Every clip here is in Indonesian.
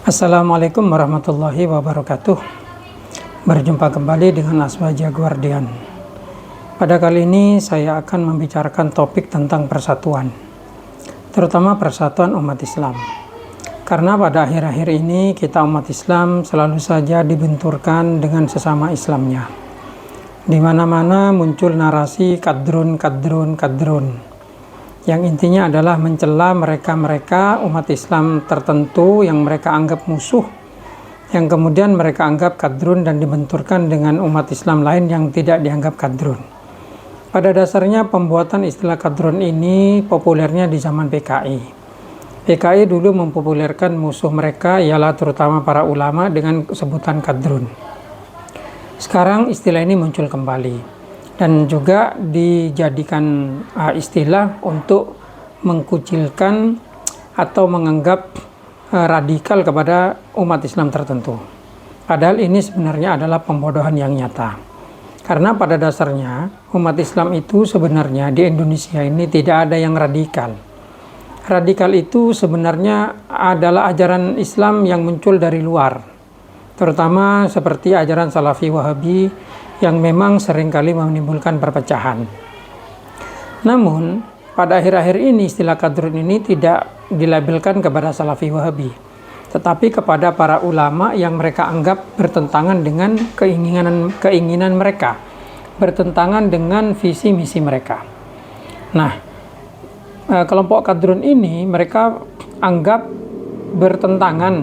Assalamualaikum warahmatullahi wabarakatuh. Berjumpa kembali dengan Aswaja Guardian. Pada kali ini saya akan membicarakan topik tentang persatuan, terutama persatuan umat Islam. Karena pada akhir-akhir ini kita umat Islam selalu saja dibenturkan dengan sesama Islamnya. Di mana-mana muncul narasi kadrun, yang intinya adalah mencela mereka-mereka umat Islam tertentu yang mereka anggap musuh, yang kemudian mereka anggap kadrun dan dibenturkan dengan umat Islam lain yang tidak dianggap kadrun. Pada dasarnya pembuatan istilah kadrun ini populernya di zaman PKI. PKI dulu mempopulerkan musuh mereka ialah terutama para ulama dengan sebutan kadrun. Sekarang istilah ini muncul kembali dan juga dijadikan istilah untuk mengkucilkan atau menganggap radikal kepada umat Islam tertentu. Padahal ini sebenarnya adalah pembodohan yang nyata. Karena pada dasarnya umat Islam itu sebenarnya di Indonesia ini tidak ada yang radikal. Radikal itu sebenarnya adalah ajaran Islam yang muncul dari luar, terutama seperti ajaran Salafi Wahabi yang memang seringkali menimbulkan perpecahan. Namun, pada akhir-akhir ini istilah kadrun ini tidak dilabelkan kepada Salafi Wahabi, tetapi kepada para ulama yang mereka anggap bertentangan dengan keinginan mereka, bertentangan dengan visi misi mereka. Nah, kelompok kadrun ini mereka anggap bertentangan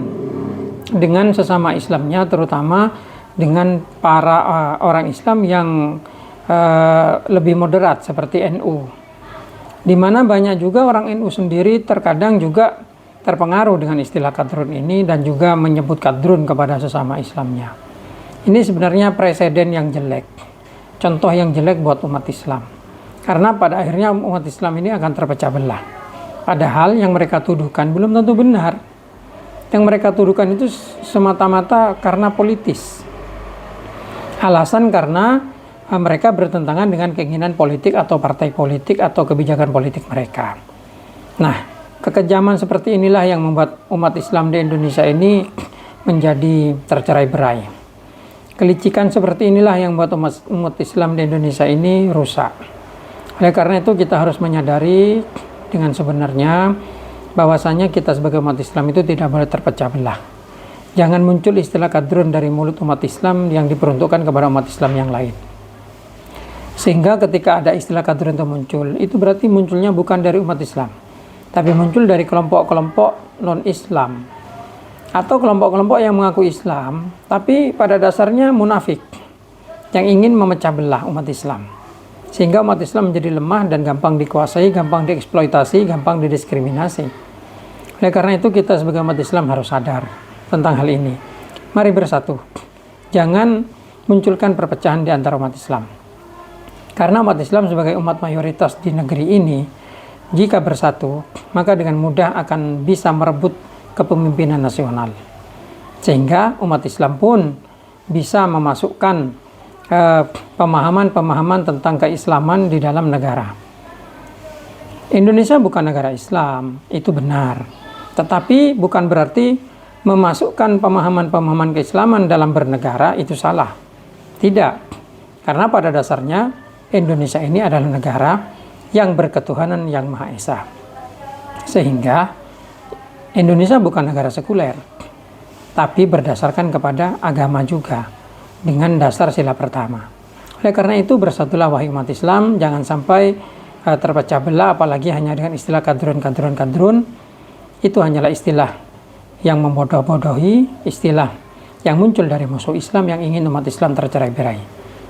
dengan sesama Islamnya, terutama dengan para orang Islam yang lebih moderat seperti NU, di mana banyak juga orang NU sendiri terkadang juga terpengaruh dengan istilah kadrun ini dan juga menyebut kadrun kepada sesama Islamnya. Ini sebenarnya presiden yang jelek, contoh yang jelek buat umat Islam, karena pada akhirnya umat Islam ini akan terpecah belah. Padahal yang mereka tuduhkan belum tentu benar. Yang mereka tuduhkan itu semata-mata karena politis. Alasan karena mereka bertentangan dengan keinginan politik atau partai politik atau kebijakan politik mereka. Nah, kekejaman seperti inilah yang membuat umat Islam di Indonesia ini menjadi tercerai-berai. Kelicikan seperti inilah yang membuat umat Islam di Indonesia ini rusak. Oleh karena itu kita harus menyadari dengan sebenarnya bahwasanya kita sebagai umat Islam itu tidak boleh terpecah belah. Jangan muncul istilah kadrun dari mulut umat Islam yang diperuntukkan kepada umat Islam yang lain. Sehingga ketika ada istilah kadrun itu muncul, itu berarti munculnya bukan dari umat Islam, tapi muncul dari kelompok-kelompok non-Islam atau kelompok-kelompok yang mengaku Islam, tapi pada dasarnya munafik yang ingin memecah belah umat Islam. Sehingga umat Islam menjadi lemah dan gampang dikuasai, gampang dieksploitasi, gampang didiskriminasi. Oleh karena itu kita sebagai umat Islam harus sadar tentang hal ini. Mari bersatu. Jangan munculkan perpecahan di antara umat Islam. Karena umat Islam sebagai umat mayoritas di negeri ini, jika bersatu, maka dengan mudah akan bisa merebut kepemimpinan nasional. Sehingga umat Islam pun bisa memasukkan pemahaman-pemahaman tentang keislaman di dalam negara. Indonesia bukan negara Islam, itu benar. Tetapi bukan berarti memasukkan pemahaman-pemahaman keislaman dalam bernegara itu salah. Tidak. Karena pada dasarnya Indonesia ini adalah negara yang berketuhanan yang Maha Esa. Sehingga Indonesia bukan negara sekuler, tapi berdasarkan kepada agama juga dengan dasar sila pertama. Oleh karena itu bersatulah wahai umat Islam, jangan sampai terpecah belah apalagi hanya dengan istilah kadrun. Itu hanyalah istilah yang membodoh-bodohi, istilah yang muncul dari musuh Islam yang ingin umat Islam tercerai-berai.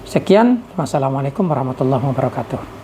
Sekian, wassalamualaikum warahmatullahi wabarakatuh.